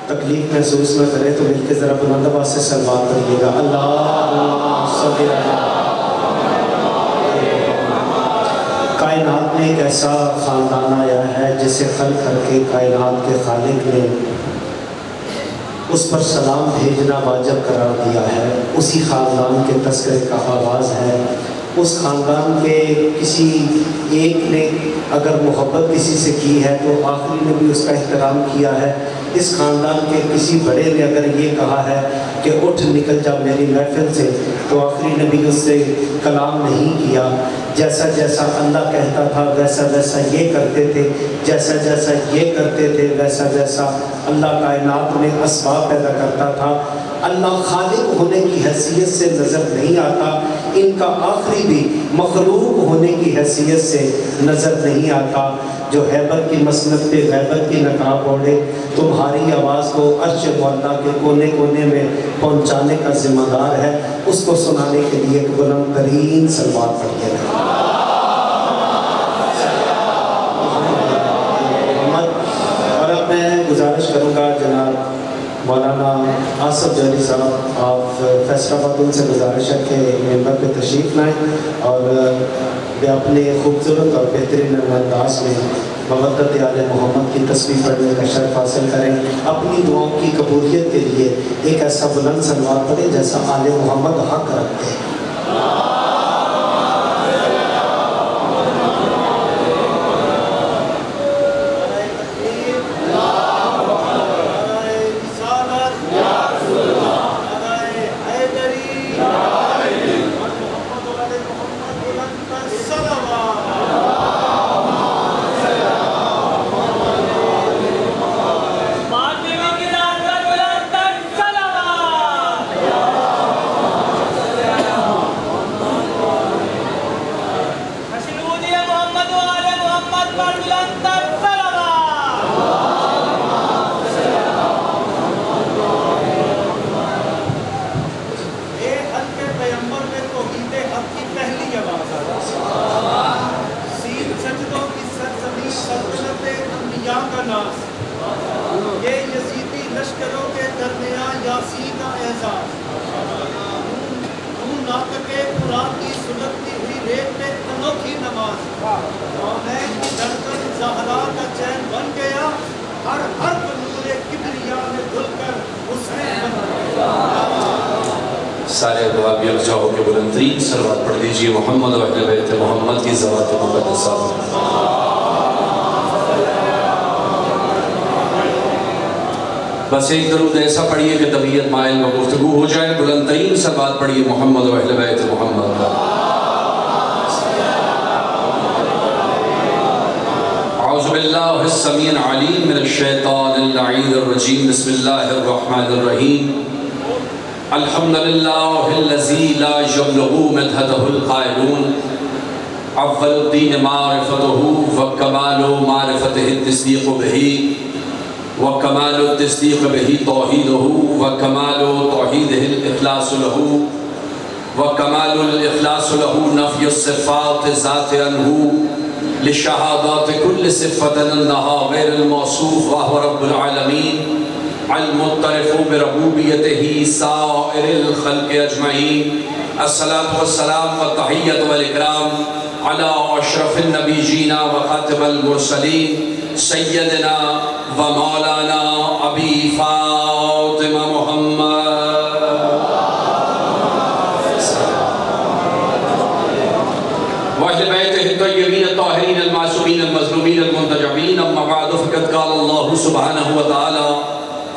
تکلیف محسوس نہ کرے تو مل کے ذرا بلند آواز سے صلوات پڑھیے گا۔ اللہم صلی اللہ۔ کائنات میں ایک ایسا خاندان آیا ہے جسے خلق کر کے کائنات کے خالق نے اس پر سلام بھیجنا واجب قرار دیا ہے۔ اسی خاندان کے تذکرے کا آغاز ہے۔ اس خاندان کے کسی ایک نے اگر محبت کسی سے کی ہے تو آخری نے بھی اس کا احترام کیا ہے۔ اس خاندان کے کسی بڑے نے اگر یہ کہا ہے کہ اٹھ نکل جا میری محفل سے تو آخری نے بھی اس سے کلام نہیں کیا۔ جیسا جیسا اللہ کہتا تھا ویسا ویسا یہ کرتے تھے، جیسا جیسا یہ کرتے تھے ویسا ویسا اللہ کائنات میں اسباب پیدا کرتا تھا۔ اللہ خالق ہونے کی حیثیت سے نظر نہیں آتا، ان کا آخری بھی مخلوق ہونے کی حیثیت سے نظر نہیں آتا۔ جو حیبت کی مسند پہ غیبت کی نقاب اوڑھے، تمہاری آواز کو عرش معلیٰ کے کونے کونے میں پہنچانے کا ذمہ دار ہے، اس کو سنانے کے لیے ایک بلند ترین صلوات پڑھیے گا۔ اور اب میں گزارش کروں گا جناب مولانا آصف جوہری صاحب، آپ فیصل آباد، ان سے گزارش ہے کہ ممبر پہ تشریف لائیں اور اپنے خوبصورت اور بہترین انداز میں مودت آل محمد کی تسبیح پڑھنے کا شرف حاصل کریں۔ اپنی دعاؤں کی قبولیت کے لیے ایک ایسا بلند صلوات پڑھیں جیسا آل محمد حق رکھتے ہیں۔ سارے ابواب یکجا ہو کے بلند ترین صلوات پڑھ دیجئے محمد و اہل بیت محمد کی ذوات مقدسہ۔ بس ایک درود ایسا پڑھیے کہ طبیعت مائل و گفتگو ہو جائے۔ بلند ترین صلوات پڑھیے محمد و اہل بیت محمد کا۔ اعوذ باللہ السمیع العلیم من الشیطان اللعین الرجیم، بسم اللہ الرحمن الرحیم۔ الحمدللہ الذی لا یبلغ مدحتہ القائلون، اول الدین معرفتہ وکمال معرفتہ التصدیق بہی، وکمال التصدیق بہی توحیدہ، وکمال توحیدہ الاخلاص لہ، وکمال الاخلاص لہ نفی الصفات ذات عنہ، لشہادات کل صفت انہا غیر الموصوف وہو رب العالمین، المعترف بربوبیتہ سائر الخلق اجمعین۔ الصلاة والسلام والتحیت والاکرام علی اشرف النبیین وخاتم المرسلین سیدنا و مولانا ابی فاطمہ محمد واہل بیتہ الطیبین الطاہرین المعصومین المظلومین المنتجبین۔ اما بعد فقد قال اللہ سبحانہ وتعالی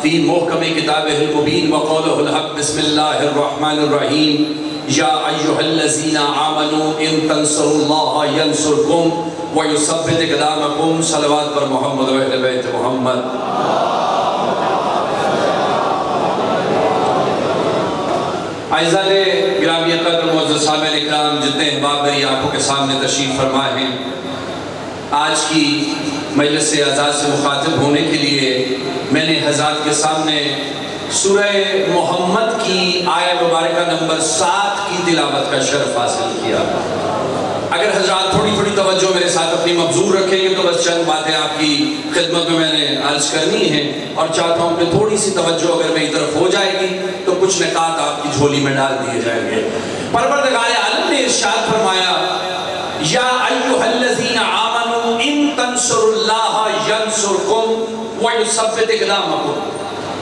فی محکم کتابہ المبین وقولہ الحق، بسم اللہ الرحمن الرحیم۔ یا ایہا الذین آمنوا ان تنصروا اللہ ینصرکم ویثبت اقدامکم۔ صلوات پر محمد و اہل بیت محمد۔ اعزائے گرامی قدر معزز سامعین اکرام، جتنے احباب میری آنکھوں کے سامنے تشریف فرما ہیں، آج کی مجلس اعزاز سے مخاطب ہونے کے لیے میں نے حضرات کے سامنے سورہ محمد کی آیہ مبارکہ نمبر 7 کی تلاوت کا شرف حاصل کیا۔ اگر حضرات تھوڑی تھوڑی توجہ میرے ساتھ اپنی مبذور رکھیں گے تو بس چند باتیں آپ کی خدمت میں نے عرض کرنی ہیں، اور چاہتا ہوں کہ تھوڑی سی توجہ اگر میری طرف ہو جائے گی تو کچھ نکات آپ کی جھولی میں ڈال دیے جائیں گے۔ پروردگار عالم نے ارشاد فرمایا یا ایھا الذین آمنوا ان تنصروا اللہ ینصرکم ویثبت اقدامکم،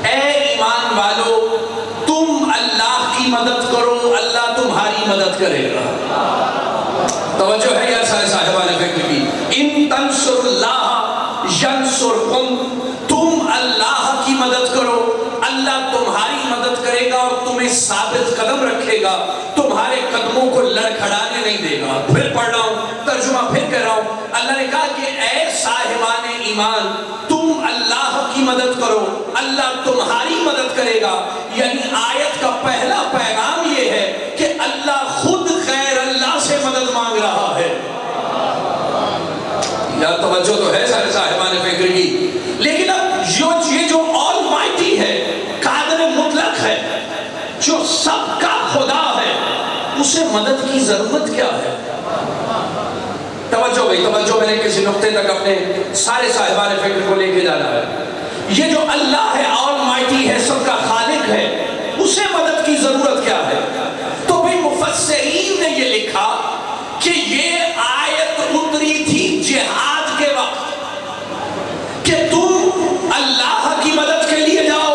اے ایمان والو تم اللہ کی مدد کرو، اللہ تمہاری مدد کرے گا۔ توجہ ہے یا سارے صاحبان فکر کی؟ ان تنصروا اللہ ینصرکم، تم اللہ کی مدد کرو، اللہ تمہاری مدد کرے گا اور تمہیں ثابت قدم رکھے گا، تمہارے قدموں کو لڑکھڑانے نہیں دے گا۔ پھر پڑھ رہا ہوں، ترجمہ پھر کہہ رہا ہوں۔ اللہ نے کہا کہ اے صاحبان ایمان تم اللہ کی مدد کرو، اللہ تمہاری مدد کرے گا۔ یعنی آیت کا پہلا پیغام یہ ہے کہ اللہ خود غیر اللہ سے مدد مانگ رہا ہے۔ یا توجہ تو ہے سارے صاحبان فکر کی؟ لیکن اب یہ جو آل مائٹی ہے، قادر مطلق ہے، جو سب کا خدا ہے، اسے مدد کی ضرورت کیا ہے؟ توجہ بھائی توجہ، میں نے کسی نقطے تک اپنے سارے صاحبان فکر کو لے کے جانا ہے۔ یہ جو اللہ ہے، آل مائٹی ہے، سب کا خالق ہے، اسے مدد کی ضرورت کیا ہے؟ تو بھئی مفسرین نے یہ لکھا کہ یہ آیت اتری تھی جہاد کے وقت کہ تم اللہ کی مدد کے لیے جاؤ،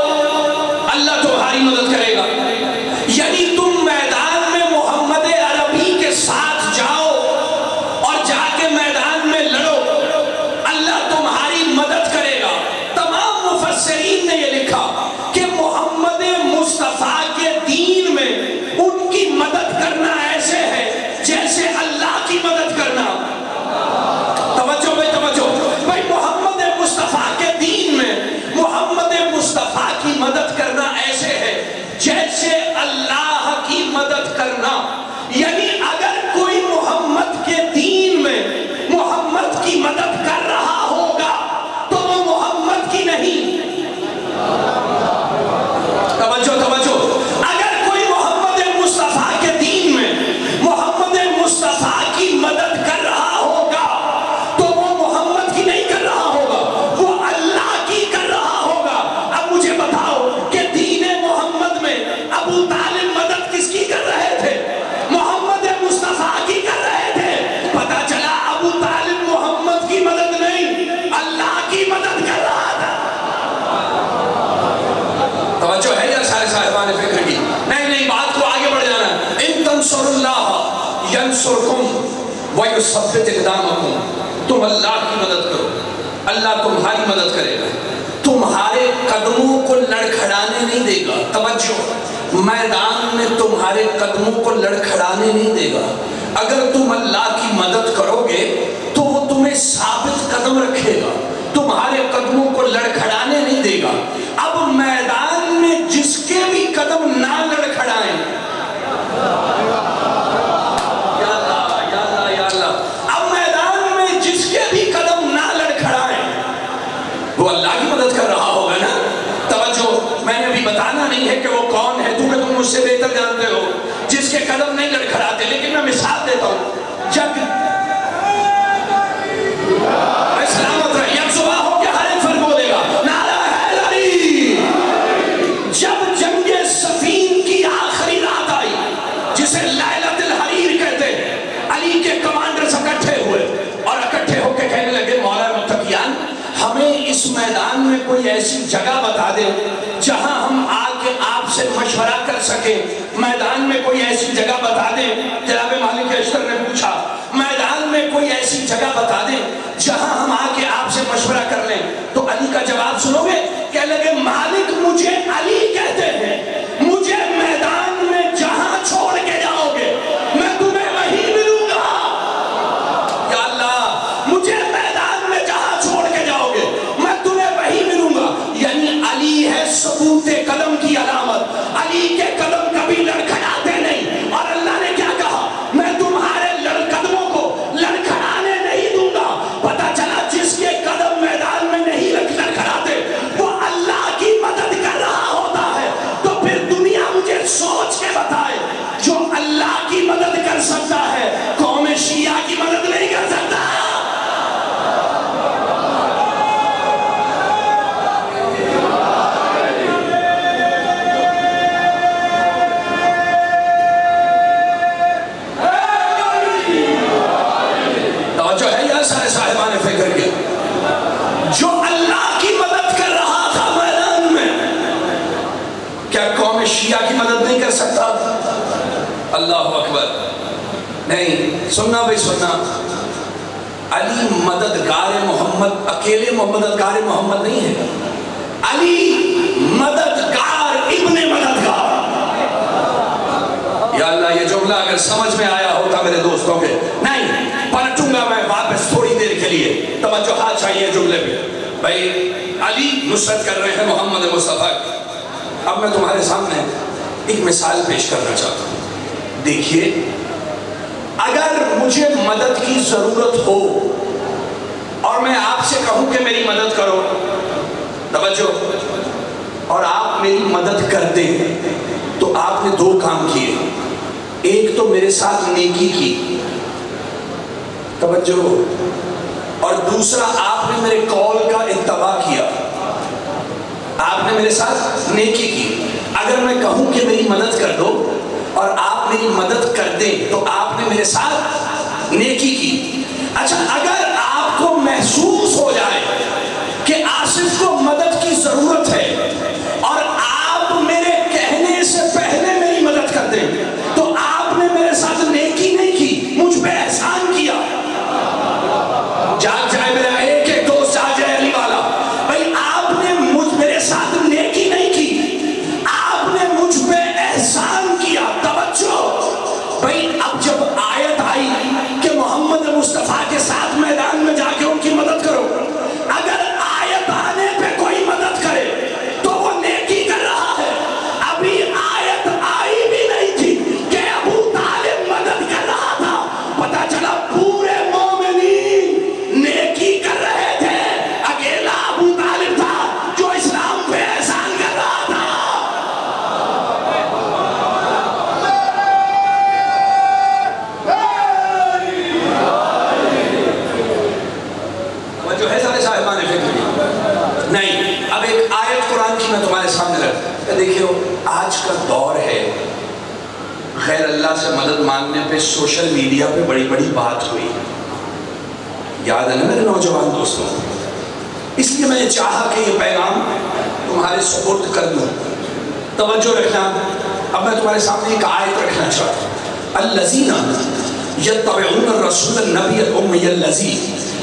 اللہ تمہاری مدد کرے گا۔ یعنی تم میدان میں محمد عربی کے ساتھ جاؤ اور جا کے میدان میں لڑو، اللہ تمہاری مدد کرے گا۔ تمام مفسرین نے یہ لکھا کہ محمد مصطفیٰ کے دین میں ان کی مدد کرنا ایسے ہے جیسے اللہ کی مدد کرنا۔ توجہ بھائی توجہ، بھائی محمد مصطفیٰ کے دین میں محمد مصطفیٰ کی مدد کرنا ایسے ہے جیسے اللہ کی مدد کرنا۔ یعنی اگر کوئی محمد کے دین میں محمد کی مدد کر رہا ہوگا تو وہ محمد کی نہیں۔ توجہ توجہ، اگر کوئی محمد مصطفیٰ کے دین میں محمد مصطفیٰ کی مدد کر رہا ہوگا تو وہ محمد کی نہیں کر رہا ہوگا، وہ اللہ کی کر رہا ہوگا۔ اب مجھے بتاؤ کہ دین محمد میں ابو طالب مدد کس کی کر رہے تھے؟ محمد مصطفیٰ کی کر رہے تھے۔ پتہ چلا ابو طالب محمد کی مدد نہیں، اللہ کی مدد کر رہا تھا۔ توجہ ہے یا سارے صاحبان فکر کی؟ نہیں بات کو آگے بڑھ جانا ہے۔ ان تنصروا اللہ ینصرکم ویثبت اقدامکم، تم اللہ کی مدد کرو، اللہ تمہاری مدد کرے گا، تمہارے قدموں کو لڑکھڑانے نہیں دے گا۔ توجہ، میدان میں تمہارے قدموں کو لڑکھڑانے نہیں دے گا۔ اگر تم اللہ کی مدد کرو گے تو وہ تمہیں ثابت قدم رکھے گا، تمہارے قدموں کو لڑکھڑانے نہیں دے گا۔ اب میدان میں جس کے بھی قدم نہ لڑکھڑائیں، یا اللہ، اب میدان میں جس کے بھی قدم نہ لڑکھڑائیں وہ اللہ کی مدد کر رہا ہوگا نا۔ توجہ، میں نے ابھی بتانا نہیں ہے کہ وہ کون ہے، تم مجھ سے بہتر جانتے ہو جس کے قدم نہیں لڑکھڑاتے، لیکن میں مثال دیتا ہوں۔ جب سلامت رہے، اب صبح ہو کے ہر ایک فرد بولے گا نعرہ حیدری۔ جب جنگ صفین کی آخری رات آئی، جسے لیلۃ الحریر کہتے ہیں، علی کے کمانڈرز اکٹھے ہوئے اور اکٹھے ہو کے کہنے لگے مولا متقیان، ہمیں اس میدان میں کوئی ایسی جگہ بتا دے جہاں ہم آ کے آپ سے مشورہ کر سکیں۔ میدان میں کوئی ایسی جگہ بتا دیں، جناب مالک اشتر نے پوچھا، میدان میں کوئی ایسی جگہ بتا دیں جہاں ہم آ کے آپ سے مشورہ کر لیں۔ تو علی کا جواب سنو گے؟ کہنے لگے مالک مجھے علی کہتے ہیں، مجھے میدان میں جہاں چھوڑ کے جاؤ گے میں تمہیں وہیں ملوں گا۔ یا اللہ، مجھے میدان میں جہاں چھوڑ کے جاؤ گے میں تمہیں وہیں ملوں گا۔ یعنی علی ہے ثبوت قدم کی علامت، علی کے قدم کبھی لڑکھڑاتے نہیں۔ اور اللہ نے کیا کہا؟ میں تمہارے قدموں کو لڑکھڑانے نہیں دوں گا۔ پتہ چلا جس کے قدم میدان میں نہیں لڑکھڑاتے وہ اللہ کی مدد کر رہا ہوتا ہے۔ تو پھر دنیا مجھے سوچ کے بتائے، جو اللہ کی مدد کر سکتا ہے قوم شیعہ کی اللہ اکبر. نہیں سننا بھائی سننا، علی مددگار محمد، اکیلے مددگار محمد نہیں ہے، علی مددگار ابن مددگار. یا اللہ یہ جملہ اگر سمجھ میں آیا ہوتا میرے دوستوں کے، نہیں پلٹوں گا میں واپس تھوڑی دیر کے لیے، توجہ چاہیے جملے پہ. بھائی علی نصرت کر رہے ہیں محمد مصطفیٰ. اب میں تمہارے سامنے ایک مثال پیش کرنا چاہتا ہوں. دیکھیے اگر مجھے مدد کی ضرورت ہو اور میں آپ سے کہوں کہ میری مدد کرو، توجہ، اور آپ میری مدد کر دیں، تو آپ نے دو کام کیے. ایک تو میرے ساتھ نیکی کی، توجہ، اور دوسرا آپ نے میرے قول کا اتباع کیا. آپ نے میرے ساتھ نیکی کی. اگر میں کہوں کہ میری مدد کر دو اور آپ میری مدد کر دیں تو آپ نے میرے ساتھ نیکی کی. اچھا اگر آپ کو محسوس ہو جائے کہ آصف کو مدد کی ضرورت ہے اور آپ میرے کہنے سے پہلے میری مدد کر دیں تو آپ نے میرے ساتھ نیکی نہیں کی، مجھ پہ احسان کیا. جاگ جائے میرا ایک ایک دوست، جاگ جائے علی والا. بھائی آپ نے میرے ساتھ نیکی نہیں کی، آپ نے مجھ پہ احسان کیا. توجہ بھائی، اب جب آیت آئی کہ محمد مصطفیٰ کے ساتھ میدان میں جا کے ان کی مدد کرو، اگر آیت آنے پہ کوئی مدد کرے تو وہ نیکی کر رہا ہے. ابھی آیت آئی بھی نہیں تھی کہ ابو طالب مدد کر رہا تھا، پتا چلا پورے مومنین نیکی کر رہے تھے، اکیلا ابو طالب تھا جو اسلام پہ احسان کر رہا تھا. جو ہے سارے صاحبان فکر نہیں. اب ایک آیت قرآن کی میں تمہارے سامنے رکھ. دیکھیو آج کا دور ہے، غیر اللہ سے مدد مانگنے پہ سوشل میڈیا پہ بڑی بڑی بات ہوئی، یاد ہے نا میرے نوجوان دوستوں. اس لیے میں نے چاہا کہ یہ پیغام تمہارے سپرد کر دوں. توجہ رکھنا. اب میں تمہارے سامنے ایک آیت رکھنا چاہتا ہوں. الذین یتبعون الرسول النبی الامی الذی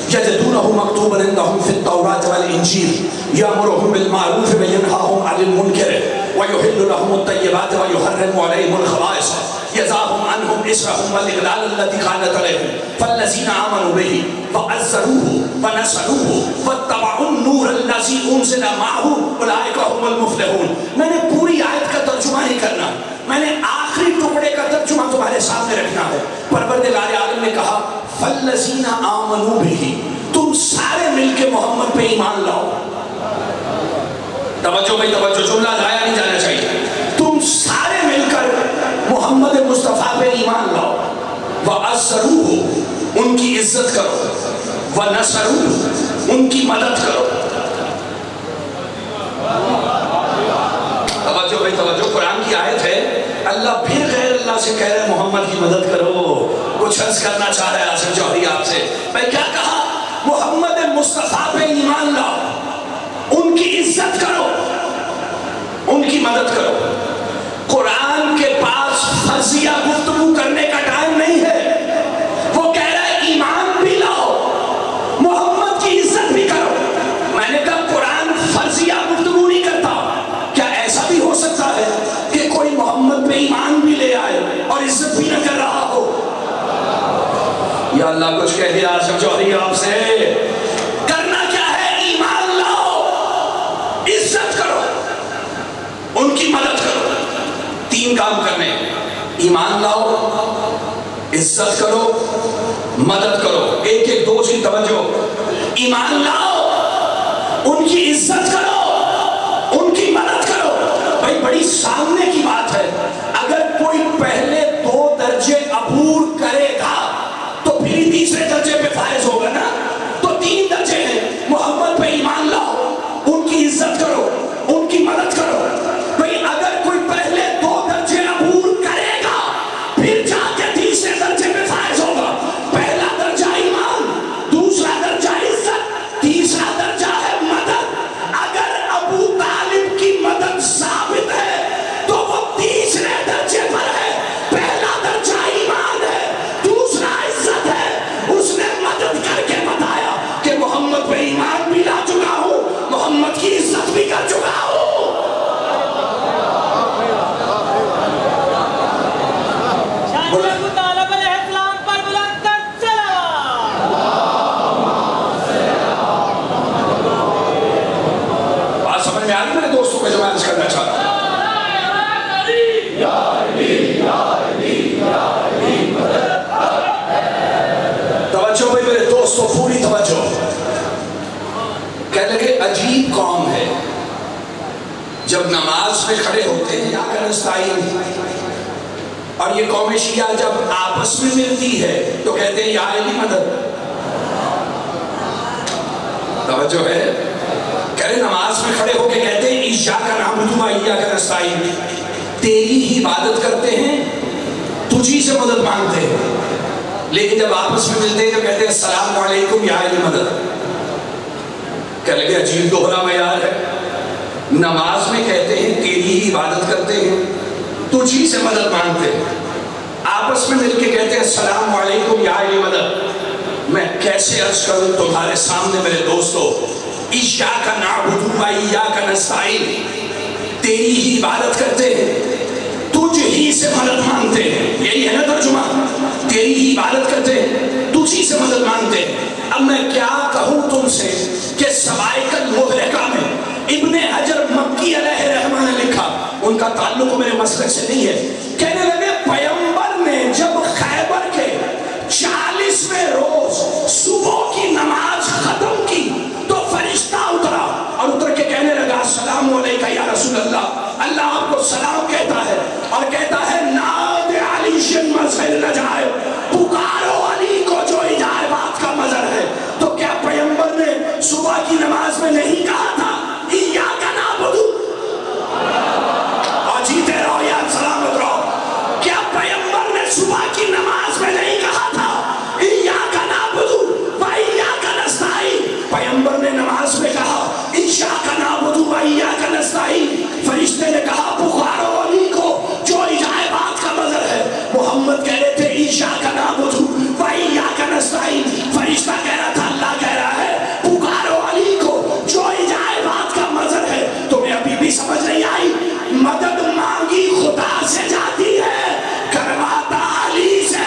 یجدونہ مکتوبا عندہم فی التوراۃ والانجیل یأمرہم بالمعروف وینہاہم عن المنکر ویحل لہم الطیبات ویحرم علیہم الخبائث یضعہم عنہم اسرہم والاغلال التي كانت علیہم فالذین آمنوا بہ وعزروہ ونصروہ واتبعوا النور الذی انزل معہ اولئک هم المفلحون. میں نے پوری آیت کا ترجمہ نہیں کرنا، میں نے آخری ٹکڑے کا ترجمہ تمہارے سامنے رکھنا ہے. پروردگار عالم نے کہا فالذین آمنوا بہ، تم سارے مل کے محمد پہ ایمان لاؤ. توجہ بھائی توجہ، جملہ ضائع نہیں جانا چاہیے. تم سارے مل کر محمد مصطفیٰ پہ ایمان لاؤ. وَعَزَّرُوهُ، ان کی عزت کرو. وَنَصَرُوهُ، ان کی مدد کرو. توجہ بھائی توجہ، قرآن کی آیت ہے. اللہ پھر غیر اللہ سے کہہ رہے محمد کی مدد کرو. کچھ عرض کرنا چاہ رہے ہیں آصف جوہری آپ سے. میں کیا کہا؟ محمد مصطفیٰ پہ ایمان لاؤ، ان کی عزت کرو، ان کی مدد کرو. قرآن کے پاس فرضیہ گفتگو کرنے کا ٹائم نہیں ہے. وہ کہہ رہا ہے ایمان بھی لاؤ، محمد کی عزت بھی کرو. میں نے کہا قرآن فرضیہ گفتگو نہیں کرتا. کیا ایسا بھی ہو سکتا ہے کہ کوئی محمد پہ ایمان بھی لے آئے اور عزت بھی نہ کر رہا ہو؟ یا اللہ کچھ کہہ دیا آصف جوہری آپ سے. کرنا کیا ہے؟ ایمان لاؤ، عزت کرو، ان کی مدد کرو. تین کام کرنے: ایمان لاؤ، عزت کرو، مدد کرو. ایک ایک دو سی توجہ. ایمان لاؤ، ان کی عزت کرو، ان کی مدد کرو. بھائی بڑی سامنے کی بات ہے. اگر کوئی پہلے 2 درجے عبور کرے گا تو پھر تیسرے درجے پہ فائز ہوگا نا. تو 3 درجے ہیں. محمد پہ ایمان لاؤ، ان کی عزت کرو، ان کی مدد کرو. بھئی اگر کوئی پہلے 2 درجے عبور کرے گا پھر جا کے تیسرے درجے پہ فائز ہوگا. پہلا درجہ ایمان، دوسرا درجہ عزت، تیسرا درجہ ہے مدد. اگر ابو طالب کی مدد ثابت ہے تو وہ تیسرے درجے پر ہے. دوستوں کو جمع کرنا چاہتا ہوں. توجہ بھائی میرے دوستوں، پوری توجہ. کہنے لگے عجیب قوم ہے، جب نماز میں کھڑے ہوتے ہیں یا نستعین، اور یہ قوم شیعہ جب آپس میں ملتی ہے تو کہتے ہیں یا علی مدد. توجہ ہے، کہہ رہے نماز میں کھڑے ہو کے کہتے ہیں ایاک نعبد و ایاک نستعین، تیری ہی عبادت کرتے ہیں، تجھی سے مدد مانگتے ہیں. لیکن جب آپس میں ملتے ہیں تو کہتے ہیں السلام علیکم یا علی مدد. کہنے لگے عجیب دوہرا معیار ہے. نماز میں کہتے ہیں تیری ہی عبادت کرتے ہیں، تجھی سے مدد مانگتے ہیں، آپس میں مل کے کہتے ہیں السلام علیکم یا علی مدد. میں کیسے عرض کروں تمہارے سامنے میرے دوستو، ایاک نعبد و ایاک نستعین، تیری ہی عبادت کرتے ہیں، تجھ ہی سے مدد مانگتے ہیں. یہی ہے نا ترجمہ، تیری ہی عبادت کرتے ہیں، تجھ ہی سے مدد مانگتے ہیں. اب میں کیا کہوں تم سے کہ سوائق المحرقہ میں ابن حجر مکی علیہ رحمہ نے لکھا، ان کا تعلق میرے مسلک سے نہیں ہے. کہنے لگے پیغمبر نے جب خیبر کے 40ویں روز صبح کی نماز ختم کی تو فرشتہ اترا اور اتر کے کہنے لگا السلام علیکہ یا رسول اللہ. اللہ آپ کو سلام کہتا ہے اور کہتا ہے ناد علی شن مظہر نجائے، پکارو علی کو جو اجابات کا مظہر ہے. تو کیا پیغمبر نے صبح کی نماز میں نہیں کہا تھا ایاک نعبد؟ اور جیتے رہو یا سلامت رہو. کیا پیغمبر نے صبح کی نماز میں نہیں کہا تھا ایاک نعبد و ایاک نستعین؟ پیغمبر نے نماز میں کہا ایاک نعبد و ایاک نستعین، فرشتے نے کہا پکارو علی کو جو اجابات کا مظہر ہے. محمد کہہ رہے تھے ایاک نعبد و ایاک نستعین، فرشتہ کہہ رہا تھا اللہ کہہ رہا ہے پکارو علی کو جو اجابات کا مظہر ہے. تمہیں ابھی بھی سمجھ نہیں آئی؟ مدد مانگی خدا سے جاتی ہے، کرواتا علی سے.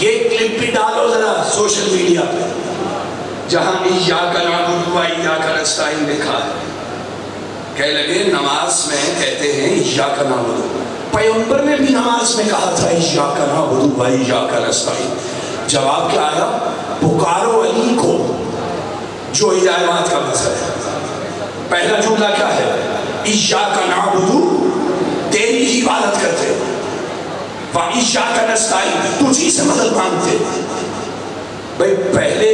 یہ کلپ بھی ڈالو ذرا سوشل میڈیا پہ جہاں ایاک نعبد و ایاک نستعین لکھا ہے. کہنے لگے نماز میں کہتے ہیں ایاک نعبد، پیغمبر نے بھی نماز میں کہا تھا ایاک نعبد و ایاک نستعین. جواب کیا آیا؟ پکارو علی کو جو اجابات کا مظہر ہے. پہلا جملہ کیا ہے؟ ایاک نعبد، تیری ہی عبادت کرتے ہیں، وَإِيَّاكَ نَسْتَعِينُ، تجھی سے مدد مانگتے. بھئی پہلے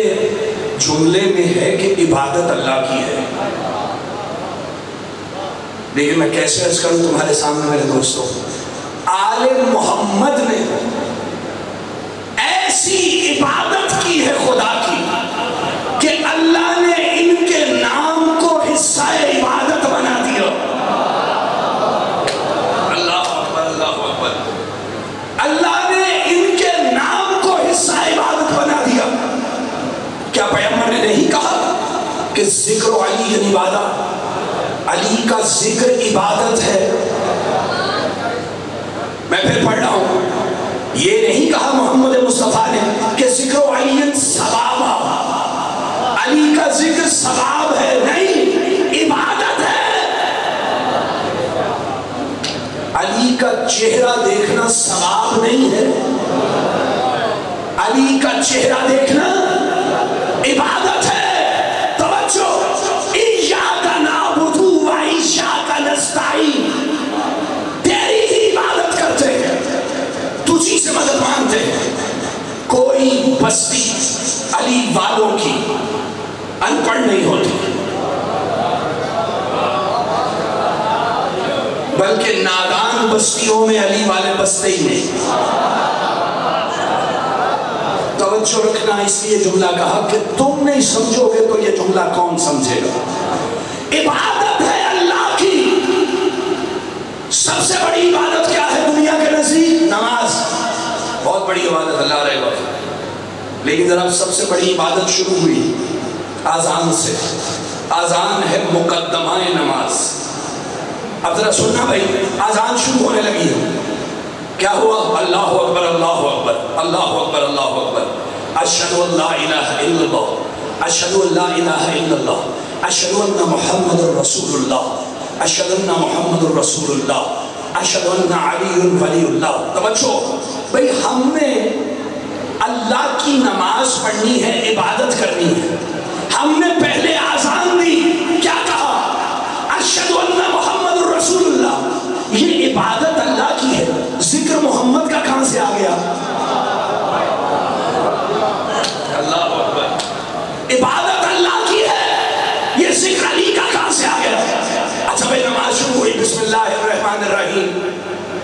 جملے میں ہے کہ عبادت اللہ کی ہے، لیکن میں کیسے عرض کروں تمہارے سامنے میرے دوستوں، آل محمد نے ایسی عبادت کی ہے خدا کی کہ اللہ نے ان کے نام کو حصہ عبادت بنا دیا. اللہ نے ان کے نام کو حصہ عبادت بنا دیا. کیا پیغمبر نے نہیں کہا کہ ذکر علی عبادت، علی کا ذکر عبادت ہے؟ میں پھر پڑھ رہا ہوں، یہ نہیں کہا محمد مصطفیٰ نے کہ ذکر علی ثواب، علی کا ذکر ثواب ہے، نہیں، عبادت ہے. علی کا چہرہ دیکھنا ثواب نہیں ہے، علی کا چہرہ دیکھنا عبادت ہے. توجہ، ایاک نعبد و ایاک نستعین، تیری ہی عبادت کرتے ہیں، تجھی سے مدد مانگتے ہیں. کوئی بستی علی والوں کی ان پڑھ نہیں ہوتی، بلکہ نادان بستیوں میں علی والے بستے ہی نہیں. توجہ رکھنا، اس لیے جملہ کہا کہ تم نہیں سمجھو گے تو یہ جملہ کون سمجھے گا. عبادت ہے اللہ کی. سب سے بڑی عبادت کیا ہے دنیا کے نزدیک؟ نماز. بہت بڑی عبادت اللہ رہے گا. لیکن ذرا سب سے بڑی عبادت شروع ہوئی آذان سے. آذان ہے مقدمہ نماز. اب ذرا سننا بھائی, آذان شروع ہونے لگی ہے, کیا ہوا؟ اللہ اکبر اللہ اکبر اللہ اکبر اللہ اکبر, اشہد ان لا الہ الا اللہ اشہد ان لا الہ الا اللہ اشہد ان محمد رسول اللہ اشہد ان محمد رسول اللہ اشہد ان علی ولی اللہ. توجہ بھئی, ہم نے اللہ کی نماز پڑھنی ہے, عبادت کرنی ہے. ہم نے پہلے آذان دی, کیا کہا؟ اشہد ان محمد رسول اللہ. یہ عبادت اللہ کی ہے, ذکر محمد کا کہاں سے آ گیا؟ اللہ اکبر. عبادت اللہ کی ہے, یہ ذکر علی کا کہاں سے آ گیا؟ اچھا بھئی, نماز شروع ہوئی, بسم اللہ الرحمن الرحیم.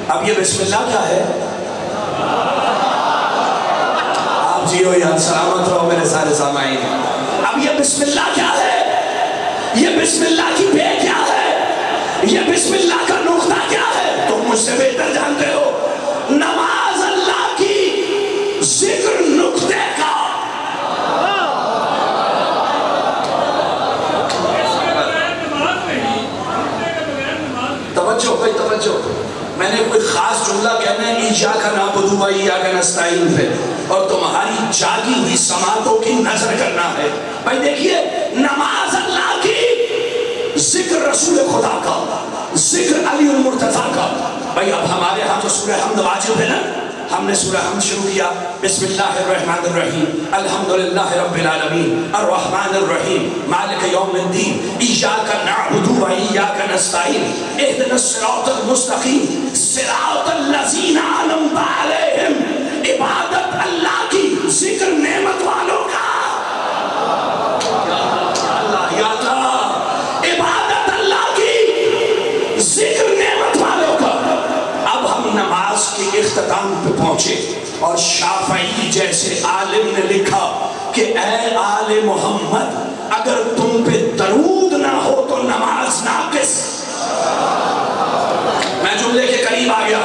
اب یہ بسم اللہ کیا ہے؟ آپ جیو یا سلامت رہو میرے سارے سامعین. اب یہ بسم اللہ کیا ہے؟ یہ بسم اللہ کی بے کیا ہے؟ یہ بسم اللہ کا نقطہ کیا ہے؟ تم مجھ سے بہتر جانتے ہو. نماز اللہ کی, ذکر نقطے کا. توجہ بھائی توجہ, میں نے کوئی خاص جملہ کہنا ہے ایاک نعبد و ایاک نستعین پہ, اور تمہاری جاگی ہوئی سماعتوں کی نظر کرنا ہے. بھائی دیکھیے, نماز اللہ کی, ذکر رسول خدا کا, ذکر علی المرتضیٰ کا. بھئی اب ہمارے ہاں تو سورہ حمد واجب ہے نا, ہم نے سورہ حمد شروع کیا, بسم اللہ الرحمن الرحیم الحمدللہ رب العالمین الرحمن الرحیم مالک یوم الدین ایاک نعبد و ایاک نستعین اہدنا الصراط المستقیم صراط الذین انعمت علیہم. عبادت اللہ کی, ذکر نعمت والوں کا. اللہ یا اللہ, عبادت اللہ کی, ذکر نعمت والوں کا. اب ہم نماز کے اختتام پہ پہنچے, اور شافعی جیسے عالم نے لکھا کہ اے آل محمد, اگر تم پہ درود نہ ہو تو نماز ناقص. میں جملے کے قریب آ گیا.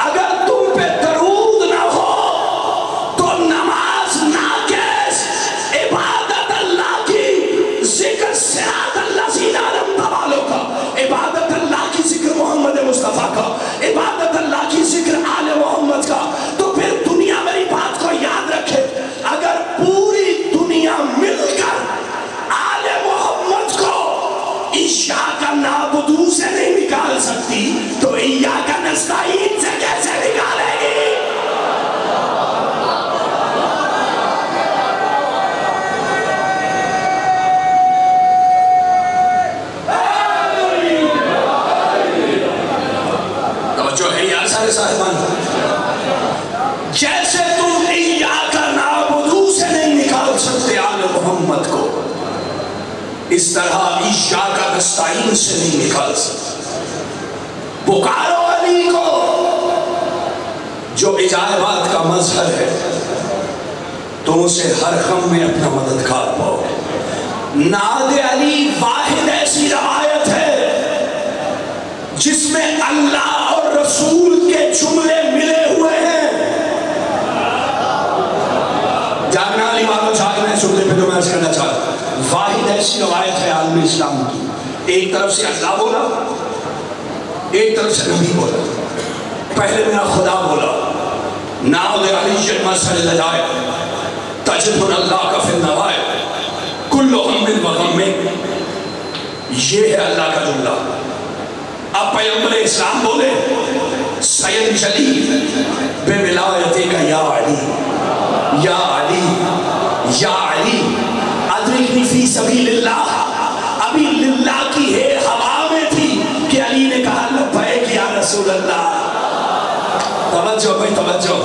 اگر تم پہ درود نہ ہو تو نماز ناقص. عبادت اللہ کی, ذکر صراط الذین انعمت والوں کا, عبادت اللہ کی ذکر محمد مصطفیٰ کا, عبادت اللہ کی ذکر آل محمد کا. تو پھر دنیا میری بات کو یاد رکھے, اگر پوری دنیا مل کر آل محمد کو ایاک نعبد سے نہیں نکال سکتی تو ایاک نستعین سے کیسے نکالے گی؟ توجہ ہے یار سارے صاحبان, جیسے تم ایاک نعبد سے نہیں نکال سکتے آل محمد کو, اس طرح ایاک نستعین سے نہیں نکال سکتے. پکارو علی کو جو اجابات کا مظہر ہے, تم اسے ہر غم میں اپنا مددگار پاؤ. نعت علی واحد ایسی روایت ہے جس میں اللہ اور رسول کے جملے ملے ہوئے ہیں. جاگنا علی والوں جاگنا ہے جملے پہ جو میں عرض کرنا چاہتا ہوں. واحد ایسی روایت ہے عالم اسلام کی, ایک طرف سے اللہ بولا, ایک طرف سے نبی بولا. پہلے میرا خدا بولا, نعت علی المسل لجائے تجدن اللہ کا فی النوائے کل ہم و غم. یہ ہے اللہ کا جملہ. اب پیغمبر اسلام بولے, سید جلیل بے ولایت کا یا علی یا علی یا علی ادرکنی فی سبیل اللہ. ابھی للہ کی ہے ہوا میں تھی کہ علی نے کہا لبیک یا رسول اللہ. توجہ بھائی توجہ,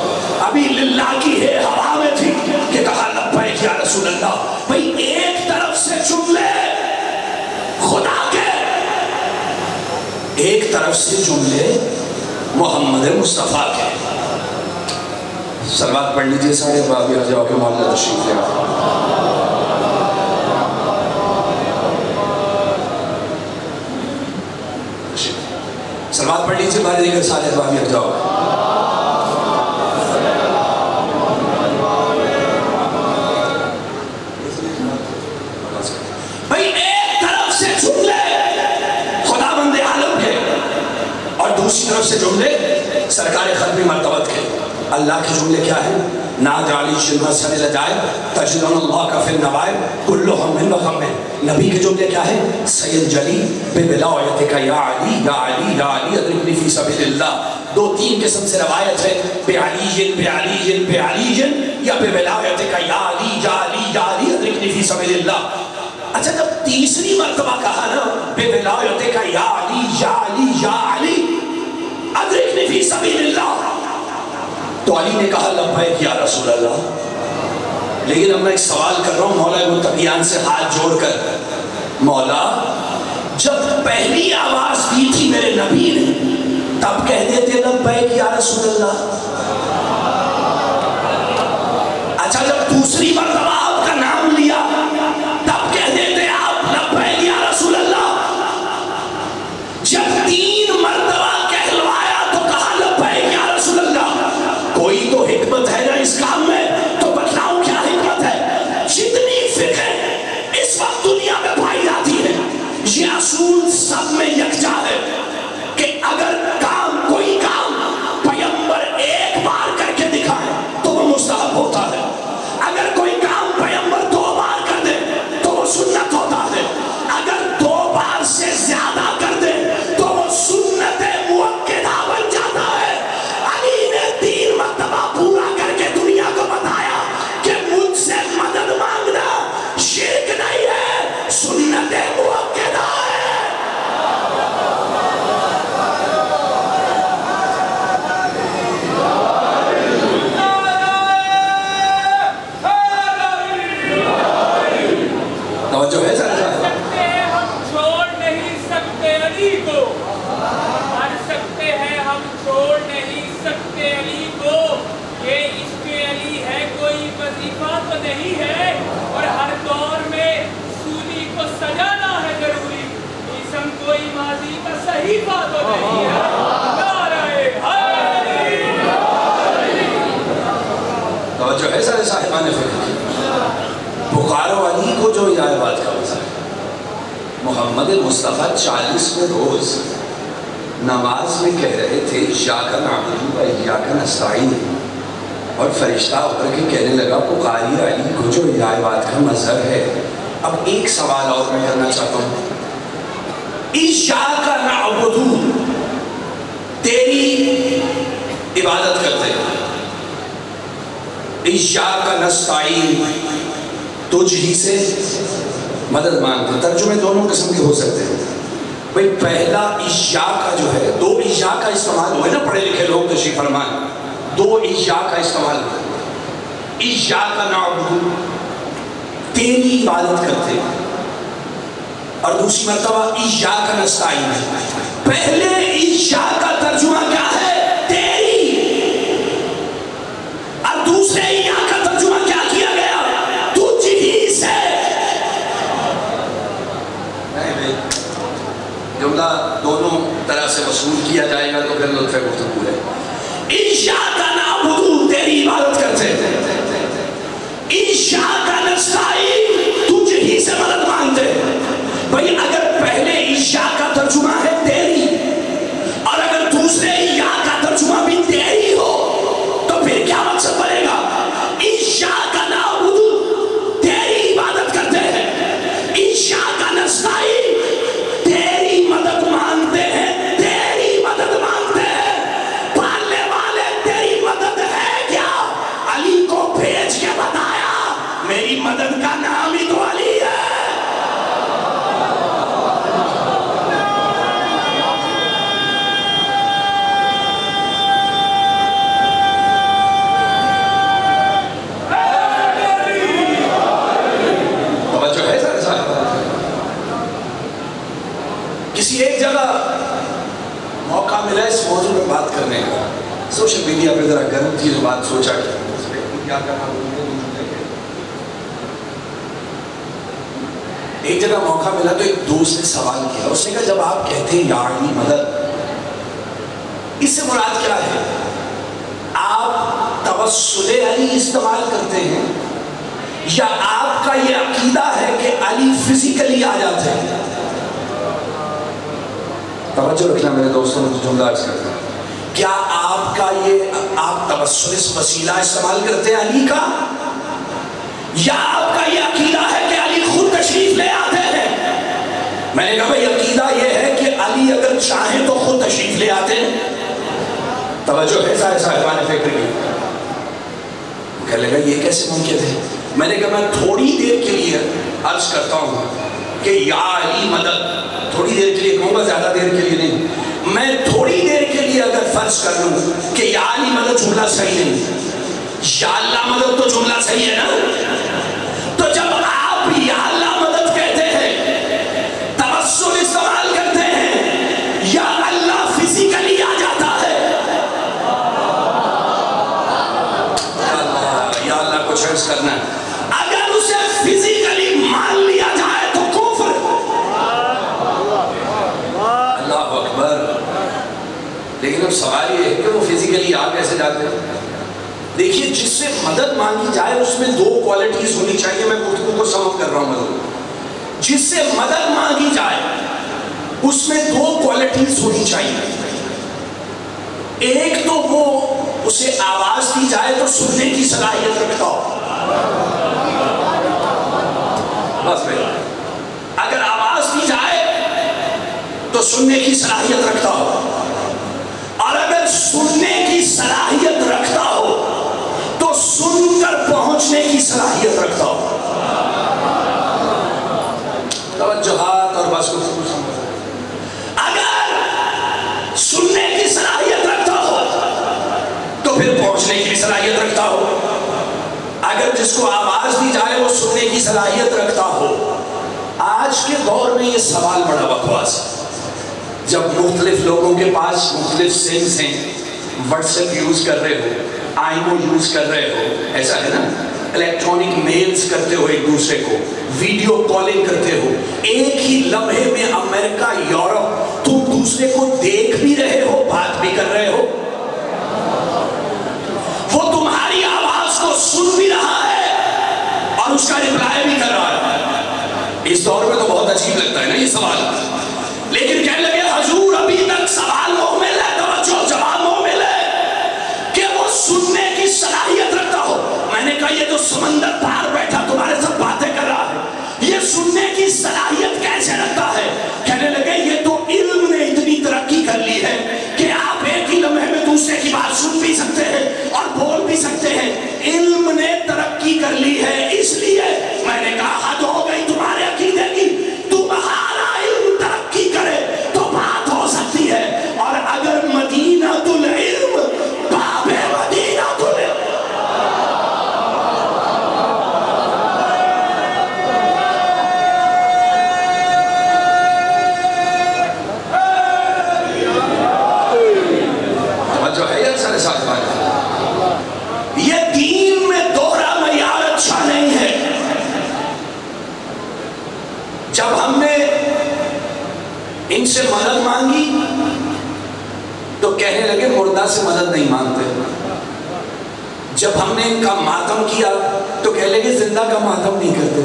ابھی للہ کی ہے ہوا میں تھی کہ کہا لبیک یا رسول اللہ. بھائی ایک طرف سے جملے خدا کے, ایک طرف سے جملے محمد مصطفیٰ کے. صلوات پڑھ لیجئے سارے بابی رضا کے مولا تشریف لے آئے. صلوات پڑھ لیجئے بارے دیگر سارے بابی رضا. طرف سے جملے سرکار ختم مرتبت کے. اللہ کے جملے کیا ہیں؟ ناد علی شلمہ سن لجائے تجدن اللہ کا فی النوائب کل ہم و غم. نبی کے جملے کیا ہیں؟ سید جلی بے ولایتک یا علی یا علی یا علی ادرکنی فی سبیل اللہ. دو تین قسم سے روایت ہے، بے علی بے علی بے علی یا بے ولایتک یا علی یا علی یا علی ادرکنی فی سبیل اللہ. اچھا جب تیسری مرتبہ کہا نا بے ولایتک یا علی یا علی یا علی ادرکنی فی سبیل اللہ، تو علی نے کہا لبیک یا رسول اللہ. لیکن اب میں ایک سوال کر رہا ہوں مولا متقیان سے ہاتھ جوڑ کر، مولا جب پہلی آواز دی تھی میرے نبی نے تب کہہ دیتے لبیک یا رسول اللہ. اچھا جب دوسری مرتبہ آپ کا نام لیا تب کہہ دیتے آپ لبیک یا رسول اللہ. جب تین مرتبہ کہلوایا تو کہا لبیک یا رسول اللہ. کوئی تو حکمت ہے نا اس کام میں، تو بتلاؤں کیا حکمت ہے؟ جتنی فقہ اس وقت دنیا میں پائی جاتی ہے یہ اصول سب میں یکجا ہے کہ اگر کوئی کام پیغمبر ایک بار کر کے دکھائے تو وہ مستحب ہوتا ہے، اگر کوئی کام پیغمبر دو بار کر دے تو وہ سنت ہوتا ہے، اگر دو بار سے زیادہ کر دے تو وہ سنت مؤکدہ بن جاتا ہے. علی نے تین مرتبہ پورا کر کے دنیا کو بتایا کہ مجھ سے مدد مانگنا شرک نہیں ہے، سنت مؤکدہ ہے. جو ہے ہم چھوڑ نہیں سکتے علی کو، مر سکتے ہیں ہم چھوڑ نہیں سکتے علی کو. یہ عشق علی ہے کوئی وظیفہ تو نہیں ہے، اور ہر دور میں سونی کو سجانا ہے ضروری. اسم کوئی ماضی کا صحیفہ تو نہیں ہے. نعرہ حیدری. توجہ ہے سارے صاحبان فکر. بخار و علی کو جو یہ بات کا وزن محمد مصطفیٰ 40ویں روز نماز میں کہہ رہے تھے ایاک نعبد و ایاک نستعین، اور فرشتہ اتر کے کہنے لگا بخاری علی کو جو یہ بات کا مظہر ہے. اب ایک سوال اور میں کرنا چاہتا ہوں. ایاک نعبد تیری عبادت کرتے ہیں، ایاک نستعین تجھ ہی سے مدد مانگتے. ترجمے دونوں قسم کے ہو سکتے ہیں. بھئی پہلا ایاک جو ہے، دو ایاک کا استعمال ہوئے نا، پڑھے لکھے لوگ تشریف فرمائیں، دو ایاک کا استعمال ہوئے. ایاک نعبد تیری عبادت کرتے، اور دوسری مرتبہ ایاک نستعین. پہلے ایاک کا ترجمہ کیا ہے؟ تیری. اور دوسرے ایاک کا ترجمہ کیا کیا گیا؟ جملہ دونوں طرح سے وصول کیا جائے گا تو پھر لطف گفتگو ہے. ایاک نعبد تیری عبادت کرتے، ایاک نستعین تجھ ہی سے مدد مانگتے. بھئی اگر پہلے ایاک کا ترجمہ ہے تیری، اور اگر دوسرے ایاک کا ترجمہ بھی تیری ہو تو پھر کیا مقصد بنے گا؟ ایاک نعبد تیری عبادت کرتے ہیں، ایاک نستعین تیری مدد مانگتے ہیں، تیری مدد مانگتے ہیں. پالنے والے تیری مدد ہے کیا؟ علی کو بھیج کے بتایا میری مدد کا نام ہی تو علی ہے. کسی ایک جگہ موقع ملا اس موضوع پر بات کرنے کا، سوشل میڈیا پہ ذرا گرم تھی بات، سوچا کیا کرنا. ایک جگہ موقع ملا تو ایک دوست نے سوال کیا. اس نے کہا جب آپ کہتے ہیں یا علی مدد، اس سے مراد کیا ہے؟ آپ توسل علی استعمال کرتے ہیں یا آپ کا یہ عقیدہ ہے کہ علی فزیکلی آ جاتے ہیں؟ توجہ رکھنا میرے دوستوں، جملہ عرض کرتا ہوں. کیا آپ کا آپ توسل اس وسیلہ استعمال کرتے ہیں علی کا، یا آپ کا یہ عقیدہ ہے کہ علی خود تشریف لے آتے ہیں؟ میں نے کہا بھائی عقیدہ یہ ہے کہ علی اگر چاہیں تو خود تشریف لے آتے ہیں۔ توجہ ہے سارے صاحبان فکر کی؟ کہنے لگا یہ کیسے ممکن ہے؟ میں نے کہا میں تھوڑی دیر کے لیے عرض کرتا ہوں کہ یا علی مدد، تھوڑی دیر کے لیے کہوں گا، زیادہ دیر کے لیے نہیں، میں تھوڑی دیر کے لیے اگر فرض کر لوں کہ یا علی مدد جملہ صحیح نہیں، یا اللہ مدد تو جملہ صحیح ہے نا، تو جب آپ یا اللہ مدد کہتے ہیں، توسل استعمال کرتے ہیں، یا اللہ فزیکلی آ جاتا ہے، یا اللہ کو چرچ کرنا ہے، اگر اسے فزیکلی مان لیا جائے تو کفر۔ اللہ اکبر۔ لیکن اب سوال یہ ہے کہ وہ فزیکلی آ کیسے جاتے ہیں؟ دیکھیے جس سے مدد مانگی جائے اس میں دو کوالٹیز ہونی چاہیے، میں گفتگو کو سمجھ کر رہا ہوں مدد، جس سے مدد مانگی جائے اس میں دو کوالٹیز ہونی چاہیے، ایک تو وہ اسے آواز دی جائے تو سننے کی صلاحیت رکھتا ہو، بس پھر اگر آواز دی جائے تو سننے کی صلاحیت رکھتا ہو، اور اگر سننے کی صلاحیت رکھتا ہو تو سن کر پہنچنے کی صلاحیت رکھتا ہو۔ توجہات اور بس کو اگر سننے کی صلاحیت رکھتا ہو تو پھر پہنچنے کی صلاحیت رکھتا ہو، اگر جس کو آواز دی جائے وہ سننے کی صلاحیت رکھتا ہو۔ آج کے دور میں یہ سوال بڑا بکواس ہے، جب مختلف لوگوں کے پاس مختلف سمز ہیں، واٹس ایپ یوز کر رہے ہو، آئیمو یوز کر رہے ہو، ایسا ہے نا، الیکٹرانک میلز کرتے ہو ایک دوسرے کو، ویڈیو کالنگ کرتے ہو، ایک ہی لمحے میں امریکہ، یورپ، تم دوسرے کو دیکھ بھی رہے ہو، بات بھی کر رہے ہو، وہ تمہاری آواز کو سن بھی رہا ہے اور اس کا رپلائی بھی کر رہا ہے۔ اس دور میں تو بہت عجیب لگتا ہے نا یہ سوال، لیکن کہنے لگے حضور ابھی تک سوال محمل ہے، توجہ جواب محمل ہے کہ وہ سننے کی صلاحیت رکھتا ہو۔ میں نے کہا یہ جو سمندر پار بیٹھا تمہارے ساتھ باتیں کر رہا ہے، یہ سننے کی صلاحیت کیسے رکھتا ہے؟ کہنے لگے یہ تو علم نے اتنی ترقی کر لی ہے کہ آپ ایک ہی لمحے میں دوسرے کی بات سن بھی سکتے ہیں اور بول بھی سکتے ہیں، علم نے ترقی کر لی ہے۔ اس لیے میں نے کہا حد ہو گئی تمہارے عقیدے کی، تمہارا علم ترقی کرے تو بات ہو سکتی ہے، اور اگر مدینہ العلم باب مدینہ العلم، جو ہے یہ سارے ساتھ بات، یہ دین میں دوہرا معیار اچھا نہیں ہے۔ جب ہم نے ان سے مدد مانگی تو کہنے لگے مردہ سے مدد نہیں مانگتے، جب ہم نے ان کا ماتم کیا تو کہنے لگے زندہ کا ماتم نہیں کرتے۔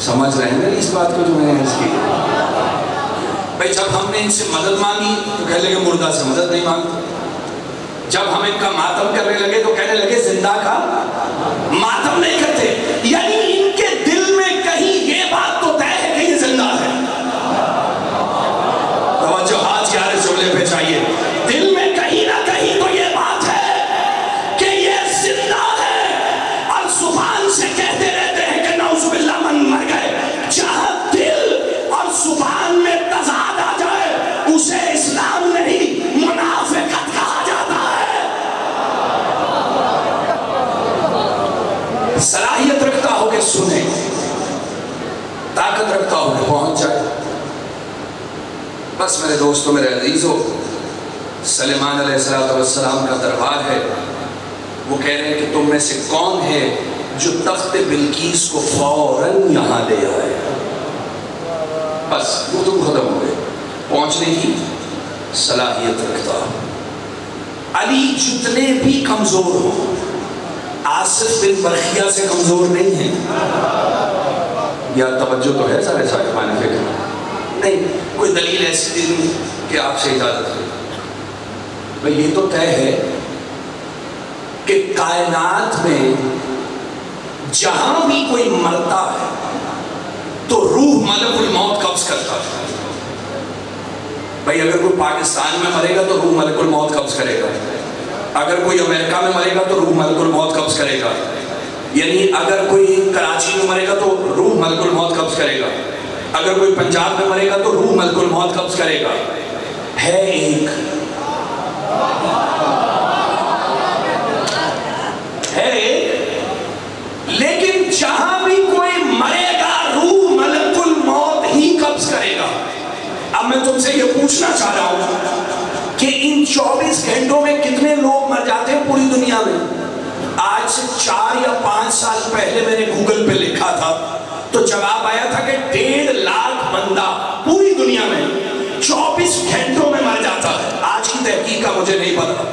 سمجھ رہے ہیں اس بات کو جو میں نے عرض کی؟ بھئی جب ہم نے ان سے مدد مانگی تو کہنے لگے مردہ سے مدد نہیں مانگتے، جب ہم ان کا ماتم کرنے لگے تو کہنے لگے زندہ کا ماتم نہیں کرتے۔ یعنی ان کے دل میں کہیں یہ بات تو طے ہے کہ یہ زندہ ہے۔ توجہ ہاتھ یار اس جملے پہ چاہیے، دل میں کہیں نہ کہیں تو یہ بات ہے کہ یہ زندہ ہے، اور زبان سے کہتے رہتے ہیں کہ نعوذ باللہ من مر گئے۔ جہاں دل اور زبان میں تضاد آ جائے اسے اسلام نہیں منافقت کہا جاتا ہے۔ صلاحیت رکھتا ہو کہ سنے، طاقت رکھتا ہو کہ پہنچ جائے۔ بس میرے دوستو، میرے عزیزو، سلیمان علیہ السلام کا دربار ہے، وہ کہہ رہے ہیں کہ تم میں سے کون ہے جو تخت بلقیس کو فوراً یہاں لے آئے۔ بس وہ تم ختم ہو گئے، پہنچنے کی صلاحیت رکھتا ہو۔ علی جتنے بھی کمزور ہوں، آصف بن برخیہ سے کمزور نہیں ہیں۔ یا توجہ تو ہے سارے صاحبان فکر؟ نہیں، کوئی دلیل ایسی نہیں کہ کہ آپ سے اجازت لیں. بھئی یہ تو طے ہے کہ کائنات میں جہاں بھی کوئی مرتا ہے تو روح ملک الموت قبض کرتا ہے. بھئی اگر کوئی پاکستان میں مرے گا تو روح ملک الموت قبض کرے گا. اگر کوئی امریکہ میں مرے گا تو روح ملک الموت قبض کرے گا. یعنی اگر کوئی کراچی میں مرے گا تو روح ملک الموت قبض کرے گا. اگر کوئی پنجاب میں مرے گا تو روح ملک الموت قبض کرے گا. ہے ایک لیکن جہاں بھی کوئی مرے گا روح ملک الموت ہی قبض کرے گا. اب میں تم سے یہ پوچھنا چاہ رہا ہوں کہ ان 24 گھنٹوں میں کتنے لوگ مر جاتے ہیں پوری دنیا میں؟ آج سے 4 یا 5 سال پہلے میں نے گوگل پہ لکھا تھا تو جواب آیا تھا کہ 1.5 لاکھ بندہ پوری دنیا میں 24 گھنٹوں میں مر جاتا ہے. آج کی تحقیق کا مجھے نہیں پتا.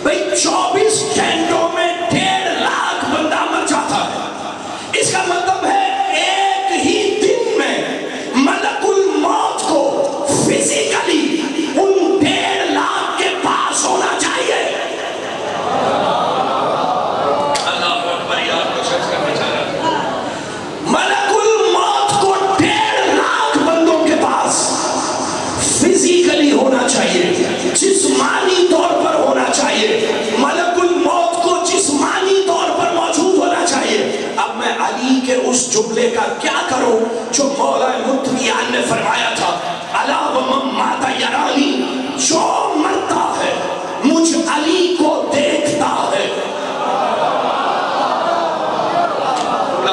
بھئی 24 گھنٹوں میں 1.5 لاکھ بندہ مر جاتا ہے. اس کا مطلب ہے ایک ہی دن میں ملک الموت کو فزیکلی ان 1.5 لاکھ کے پاس ہونا چاہیے. اللہ اکبر. یار کچھ کرنا چاہ رہا ملک الموت کو 1.5 لاکھ بندوں کے پاس فزیکلی ہونا چاہیے, جسمانی طور پر ہونا چاہیے. ملک الموت کو جسمانی طور پر موجود ہونا چاہیے. اب میں علی کے اس جملے کا کیا کروں جو مولا متقیان نے فرمایا تھا, الا ومن مات یرانی, جو مرتا ہے مجھ علی کو دیکھتا ہے.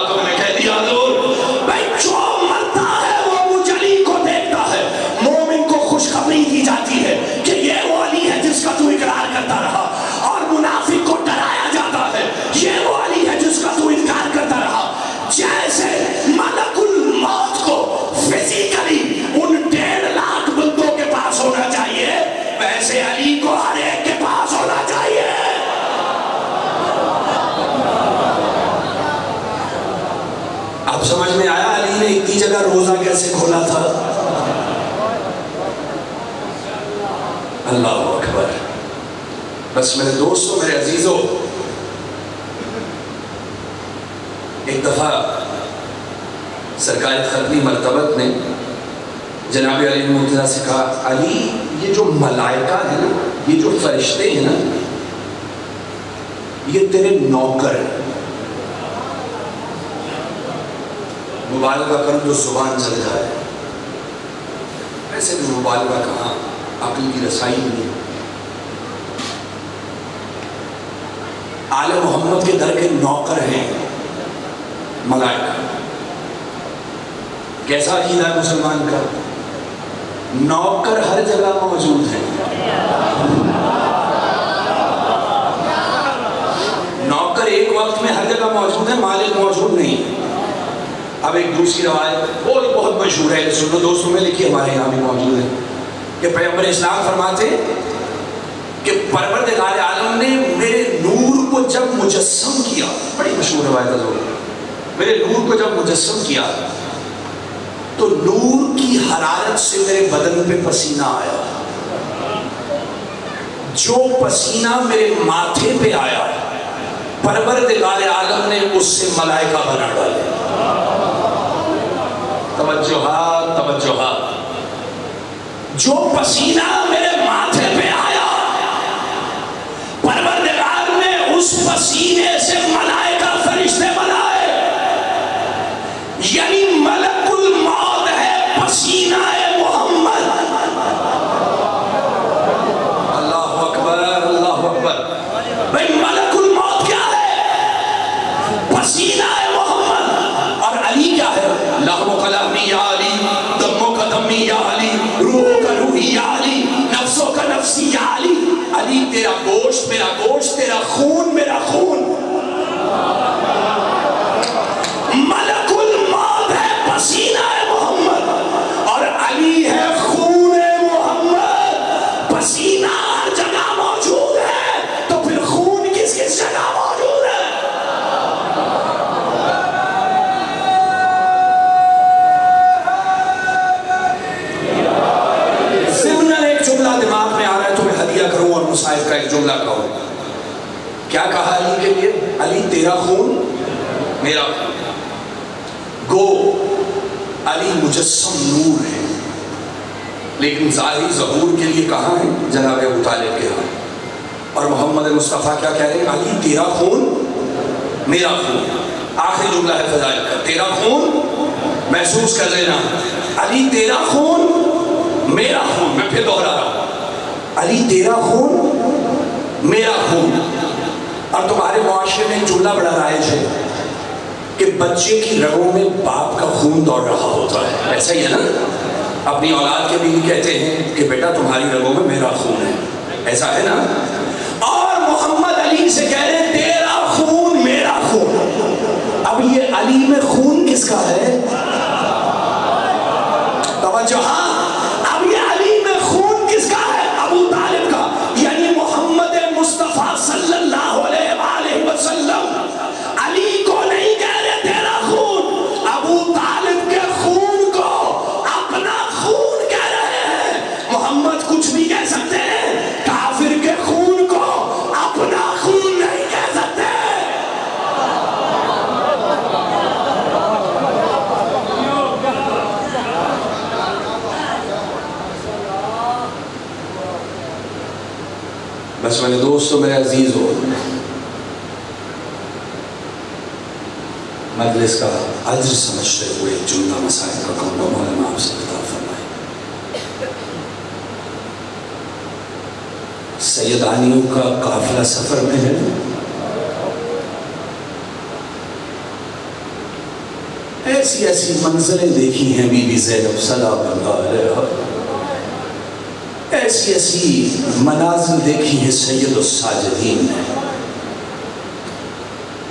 تم نے کہہ دیا حضور بھائی جو مرتا ہے وہ مجھ علی کو دیکھتا ہے. مومن کو خوشخبری دی جاتی ہے کہ یہ وہ علی ہے جس کا تو اقرار کرتا رہا, اور منافق کو ڈرایا جاتا ہے یہ وہ علی ہے جس کا تو انکار کرتا رہا. جیسے ملک الموت کو فزیکلی ان 1.5 لاکھ بندوں کے پاس ہونا چاہیے, ویسے علی کو ہر ایک کے پاس ہونا چاہیے. اب سمجھ میں آیا علی نے اتنی جگہ روزہ کیسے کھولا تھا؟ اللہ اکبر. بس میرے دوستوں, میرے عزیزوں, ایک دفعہ سرکار ختمی مرتبت نے جناب علی مرتضیٰ سے کہا, علی یہ جو ملائکہ ہیں نا, یہ جو فرشتے ہیں نا, یہ تیرے نوکر ہیں. مبالغہ کروں تو زبان چل جائے, ایسے بھی مبالغہ کہاں, عقل کی رسائی نہیں. آل محمد کے در کے نوکر ہیں ملائکہ. کیسا عقیدہ ہے مسلمان کا؟ نوکر ہر جگہ موجود ہیں. نوکر ایک وقت میں ہر جگہ موجود ہے, مالک موجود نہیں. اب ایک دوسری روایت بہت مشہور ہے, سنو دوستوں میں لکھی, ہمارے یہاں بھی موجود ہے, کہ پیغمبر اسلام فرماتے کہ پروردگار عالم نے میرے نور کو جب مجسم کیا, بڑی مشہور روایت ہے, میرے نور کو جب مجسم کیا تو نور کی حرارت سے میرے بدن پہ پسینہ آیا. جو پسینہ میرے ماتھے پہ آیا پروردگار عالم نے اس سے ملائکہ بنا ڈالے. توجہات توجہات. جو پسینہ میرے ماتھے پہ آیا پروردگار نے اس پسینے سے ملائکہ فرشتے بنائے. یعنی ملک الموت ہے پسینہ محمد. اللہ اکبر, اللہ اکبر. بھئی ملک الموت کیا ہے؟ پسینہ محمد. اور علی کیا ہے؟ لحم و قلمی یا علی, دمو کا دمی یا علی, روح کا روحی یا علی, نفسوں کا نفسی یا علی. علی تیرا گوشت میرا گوشت, تیرا خون میرا خون. ملک الموت ہے پسینہ محمد, اور علی ہے خون محمد. پسینہ ہر جگہ موجود ہے تو پھر خون کس کس جگہ موجود ہے؟ ضمن ایک علی مجسم نور ہے، لیکن ظاہری ظہور کے لیے کہاں ہے؟ جناب ابو طالب کے ہاں۔ اور محمد مصطفیٰ کیا کہہ رہے ہیں؟ علی تیرا خون میرا خون۔ آخری جملہ ہے فضائل کا، تیرا خون محسوس کر لینا، علی تیرا خون میرا خون۔ میں پھر دوہرا رہا ہوں، علی تیرا خون میرا خون۔ اور تمہارے معاشرے میں ایک جملہ بڑا رائج ہے کہ بچے کی رگوں میں باپ کا خون دوڑ رہا ہوتا ہے، ایسا ہی ہے نا؟ اپنی اولاد کے بھی کہتے ہیں کہ بیٹا تمہاری رگوں میں میرا خون ہے، ایسا ہے نا؟ اور محمد علی سے کہہ رہے ہیں تیرا خون میرا خون۔ اب یہ علی میں خون کس کا ہے؟ توجہ، اب یہ علی میں خون کس کا ہے؟ ابو طالب کا، یعنی محمد مصطفیٰ صلی اللہ علیہ وآلہ وسلم علی کو نہیں کہہ رہے تیرا خون، ابو طالب کے خون کو اپنا خون کہہ رہے ہیں۔ محمد کچھ بھی کہہ سکتے ہیں، کافر کے خون کو اپنا خون نہیں کہہ سکتے۔ بس میرے دوستو، میرے عزیز ہو، مجلس کا عذر سمجھتے ہوئے جملہ مسائل کا کون مولانا آپ سے خطاب فرمائے۔ سیدانیوں کا قافلہ سفر میں ہے، ایسی ایسی منزلیں دیکھی ہیں بی بی زینب سلام اللہ علیہ، ایسی ایسی منازل دیکھی ہیں سید الساجدین نے۔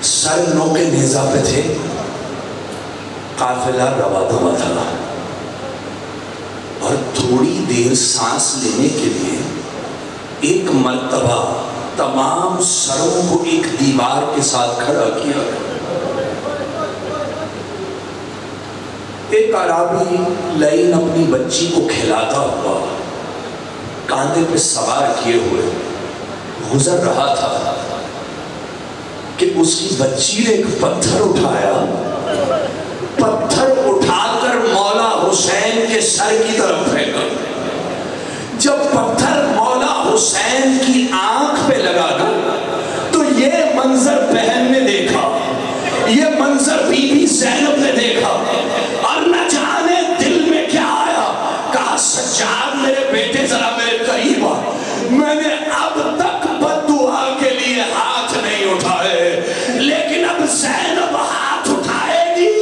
سر نوکے نیزہ پہ تھے، قافلہ روا دوا تھا، اور تھوڑی دیر سانس لینے کے لیے ایک مرتبہ تمام سروں کو ایک دیوار کے ساتھ کھڑا کیا۔ ایک عربی لعین اپنی بچی کو کھلاتا ہوا کاندھے پہ سوار کیے ہوئے گزر رہا تھا کہ اس کی بچی نے ایک پتھر اٹھایا، پتھر اٹھا کر مولا حسین کے سر کی طرف پھینکا۔ جب پتھر مولا حسین کی آنکھ پہ لگا نا تو یہ منظر بہن نے دیکھا، یہ منظر بی بی زینب نے دیکھا، اور نہ جانے دل میں کیا آیا، کہا سجاد میرے بیٹے ذرا میرے قریب آ، میں نے اب تک بد دعا کے لیے ہاتھ نہیں اٹھائے، لیکن اب زینب ہاتھ اٹھائے گی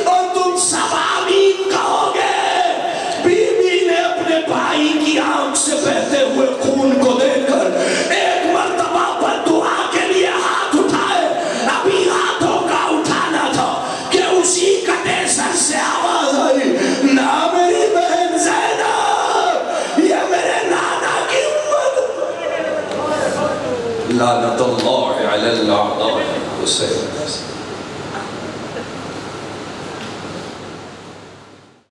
اور تم سب آمین کہو گے۔ بی بی نے اپنے بھائی کی آنکھ سے بہتے ہوئے خون کو دیکھ کر ایک مرتبہ بد دعا کے لیے ہاتھ اٹھائے، ابھی ہاتھوں کا اٹھانا تھا کہ اسی کٹے سر سے آواز آئی، نہ میری بہن زینب، یہ میرے نانا کی امت۔ لعنت اللہ علی الاعداء حسین۔